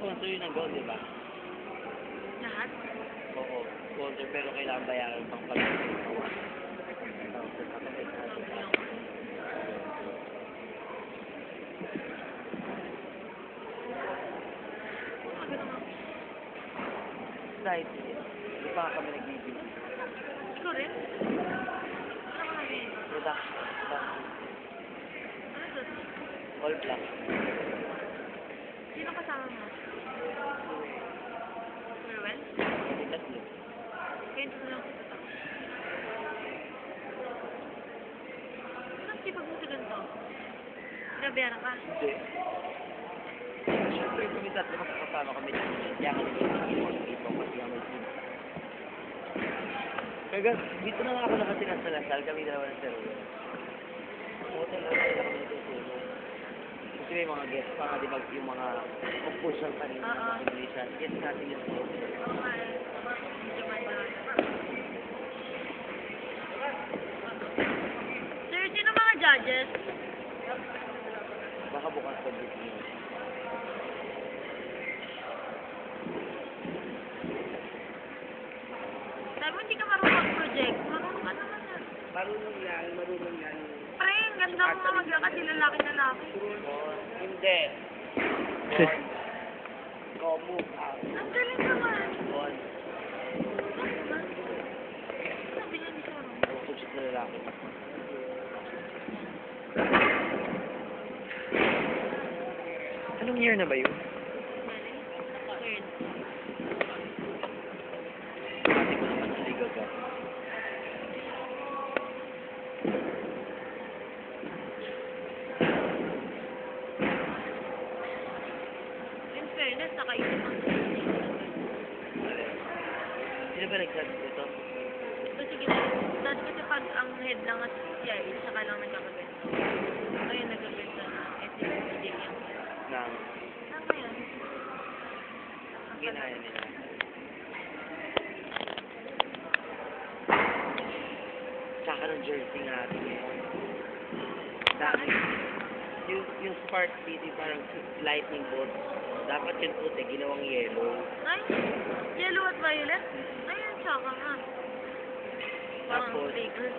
sponsor yun ng gold, di ba? Lahat? Oo, sponsor, pero kailangan bayaran pang pag-gawa. Dahil, hindi pa kami nagbibigay. Ikaw rin? Ano ka namin? Production. Ano to? All black. Sino kasama mo? Ruel? Kami tatlo. Kaya hindi ko lang kita to. Anong sipag mo sa ganito? Nabayaran ka? Hindi. Siyempre, kami tatlo kasama kami dito. Kaya kami dito kasi kami dito. Kaya dito na nga ako nakatira sa Lasal. Kami dalawa ng Sir Ruel. Hotel na kami dito solo. Kasi may mga guests pa nga, di ba, yung mga compulsion kanina, mga Indonesian. Guest natin yung solo. Oo nga eh. Medyo may marami. Sir, sino mga judges? Baka bukas pa dito. Sabi mo hindi ka marunong mag-project. Marunong ka naman yan. Marunong yan. Pre, ang ganda mo nga maglakad si lalaki-lalaki. Hindi. Go move out. Ang galing naman. On. Sabi niya hindi siya marunong. Subject na lalaki. Anong year na ba yun? Third. Sabi ko naman sa legal ka. In fairness, nakaisip ang Sino ba nag-judge dito? So, sige na. Dati kasi pag ang head lang at CI, saka lang nagkakaganda. Ngayon, nagkaganda na. SMPJ yan. Nang Ngayon. ginaya nila. Tsaka ng jersey nga atin ngayon. Dami. Yung Spark City parang lightning bolt. Dapat yung puti, ginawang yellow. Ay, yellow at violet? Ayun, tsaka nga. Parang Tapos, flaker.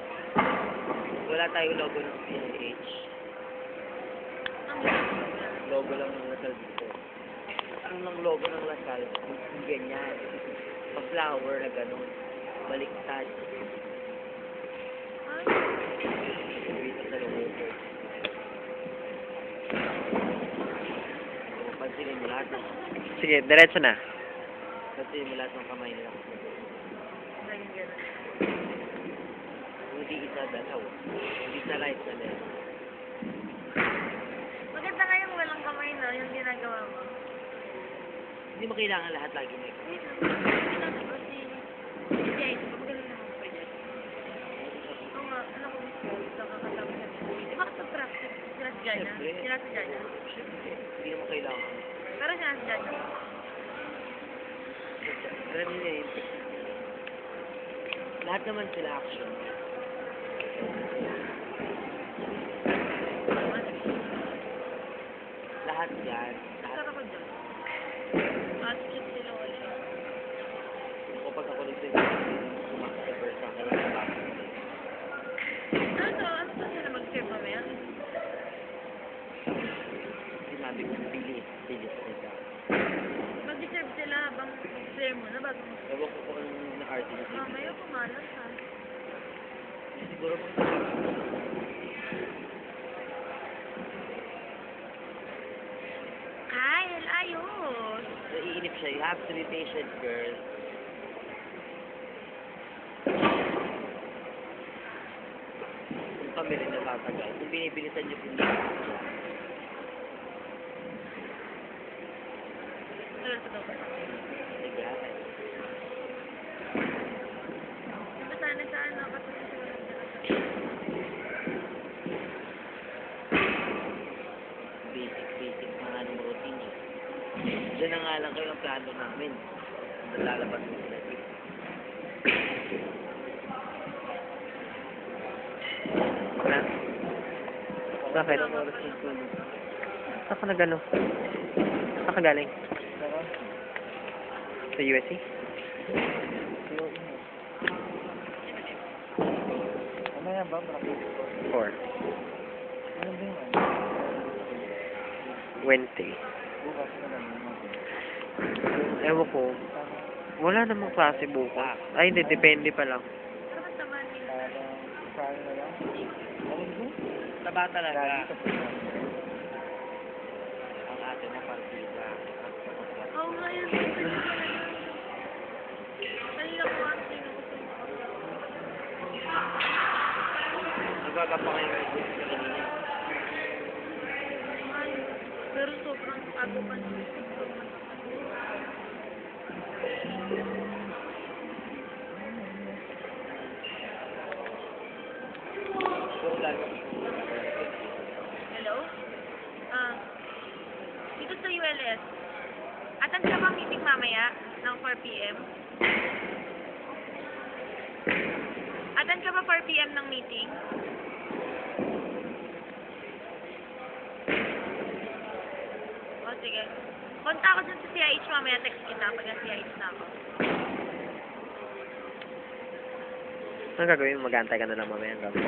wala tayong logo ng PNH. Ang Logo lang ng Lasal dito. Ang lang logo ng Lasal, yung ganyan. Pag-flower na gano'n. Baliktad. ay, Dito sa logo. Pansinin mo lahat ng... Sige, diretso na. Pansinin mo lahat ng kamay nila. naging gano'n. Hindi isa dalaw. Hindi sa right, sa left. Maganda nga yung walang kamay na, yung ginagawa mo. Hindi mo kailangan lahat lagi may kamay. Sinabi ko si CI, di ba magaling naman pa dyan? Oo nga, ano ko gusto, nakakasama sa mga. Di ba kapag-practice? Sinasadya niya? Siyempre. Sinasadya niya? Siyempre, hindi mo kailangan. Pero sinasadya niya. Alam niyo na yun. Lahat naman sila action. Lahat yan. Lahat. Sarap ko dyan. Attitude sila ulit. Kapag ako nagsin, sumakit sa first time, talaga ba? Ano to sila mag-serve mamaya? Sinabi ko, bilis nila. Mag-serve sila habang mag-serve mo na bago mo. Ewan ko kung anong na-arte na sila. Mamaya pumalas ha. Siguro kung Kyle, ayos. naiinip siya, you have to be patient, girl. Kung kami rin natatagal, kung binibilisan niyo kung dito. Tagal pa daw ba? Diba? Diba sana sa ano, kasi sa walang Basic na nga ng routine niya. Diyan na nga lang kayo ang plano namin. Nalalabas mo sila dito. Na? Bakit? Ilang oras yung tulog? Saan ka nagano? Saan ka galing? Sa USC? Ano yan ba? Bracket? 4. Ano ba yun? Wednesday. Bukas na lang. Ewan ko. Wala namang klase bukas. Ay, hindi. Depende pa lang. Pero ba't naman yung... Saan na lang? Taba talaga. Lagi ka Ang ate mo partida. Oo nga yun. Kanina ko nga sino ko Nagagapa kayo ng gusto sa kanina. Ay, pero sobrang ako pa niya. So, lalo. Hello? Dito sa ULS. Attend ka ba meeting mamaya ng 4 p.m.? Attend ka ba 4 p.m. ng meeting? O, sige. Punta ako dun sa CIH mamaya. Text kita pag CIH na ako. Ano gagawin? Mag-aantay ka na lang mamaya hanggang 4.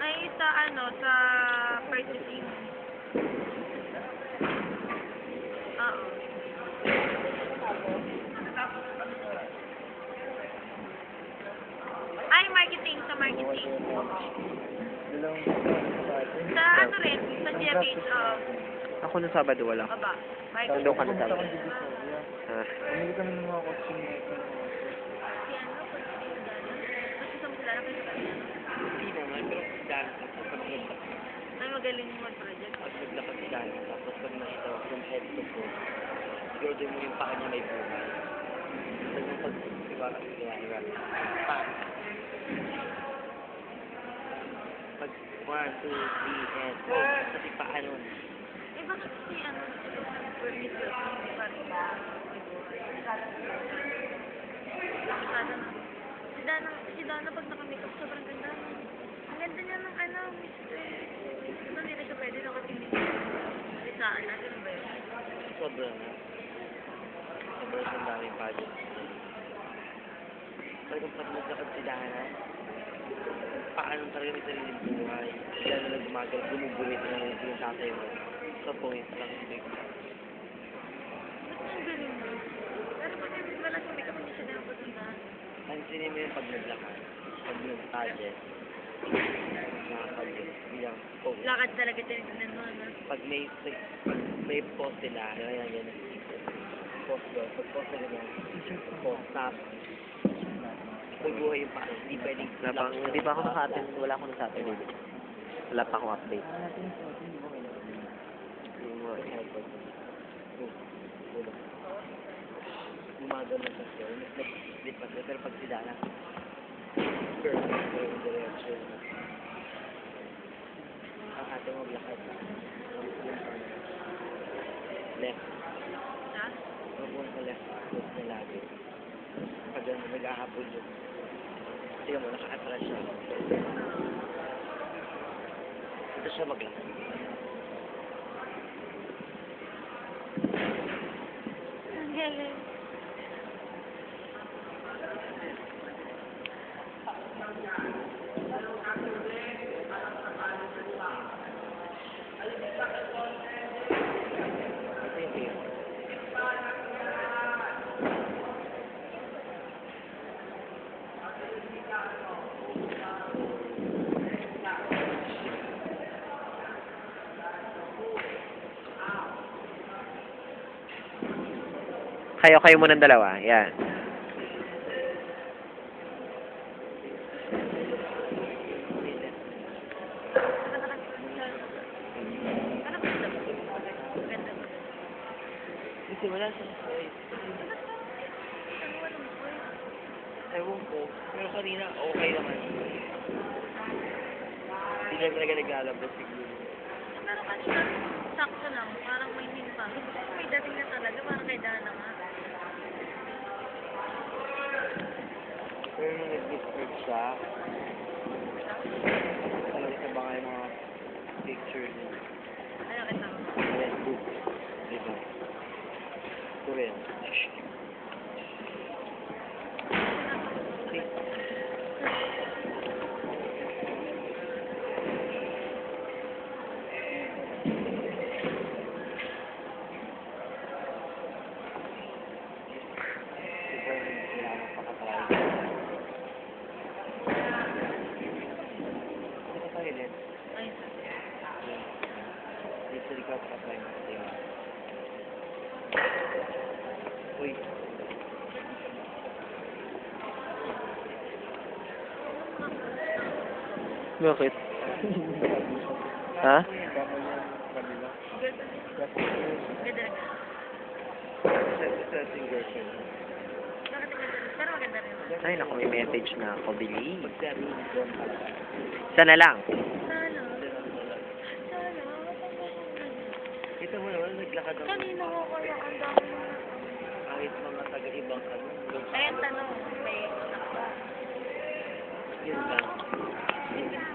Ay, sa sa purchasing. Oo. Ay, marketing. Sa marketing. Sa rin, sa GFH, Ako nung Sabado wala. baba. Nandun ka na Sabado. Ah. Pumili kami ng mga costume na ito. Yan, no? Pag mas gusto mo sila na kayo sa Hindi naman, pero dahil ako pag naglakad. Ay, magaling mo mag-project. Pag naglakad si Dani, tapos pag nakita ko from head to toe, siguro din mo yung paa niya may buhay. Pag yung pag, diba, pa. Pag 1, 2, 3, and go, kasi paa nun. Eh, bakit si Bernie Silva, hindi pa rin may buhay? Si Dana pag naka-makeup, sobrang ganda. Ang ganda niya ng Ito, hindi na siya pwede na kasi hindi saan natin ba yun? Sobra na. Sobra sa daming pageant. Talagang pag naglakad si Dana, paano talaga may sariling buhay. Lalo na gumagal, gumugulit na lang yung tatay mo. Sa point lang. Ba't ang galing mo? Pero pag wala sa makeup, hindi siya napasundahan. Pansinin mo yung pag naglakad, pag nag-pageant, nakapag bilang post. Lakad talaga tinitignan mo, ano? Pag may post sila, yan, yan. Post doon. Pag post na ganyan, post, tapos, may buhay yung paano. Hindi pwedeng Hindi pa ako naka-attend. Wala ako nasa-attend. Wala pa akong update. yung mga airport. Gumagano na siya. Nag-lipat na. Pero pag sila na, girl, yung direction. Ang ate maglakad. Left. Ha? Mabuhan sa left. Left na lagi. Pag nag-ahapon yun. Tingnan mo, naka-atras siya. Ito siya maglakad. Ang galing. Ito yung hero. Kayo muna ng dalawa. Yan. Kasi wala siyang choice. Ewan ko. Pero kanina, okay naman. Hindi lang talaga naglalabas siguro. Pero kanina, sakto lang. Parang may hin pa. May dating na talaga. Parang kay Dana nga. Pero nung nag-disturb siya, talaga sa baka yung mga picture niya. Ano kita? Facebook. Diba? ba yan? Ayun. Dito di ka pakatry mo. Uy. Bakit? Ha? Ganda. Ganda. Setting girlfriend. Bakit ganda? Pero maganda rin. Ay, naku, may message na ako. Bili. Pag-setting doon talaga. Sana lang. Sana. Sana. Kita mo naman, naglakad ako. Kanina ko kaya ang dami mo. Kahit mga taga-ibang ano. Ayun, tanong. May Yun lang.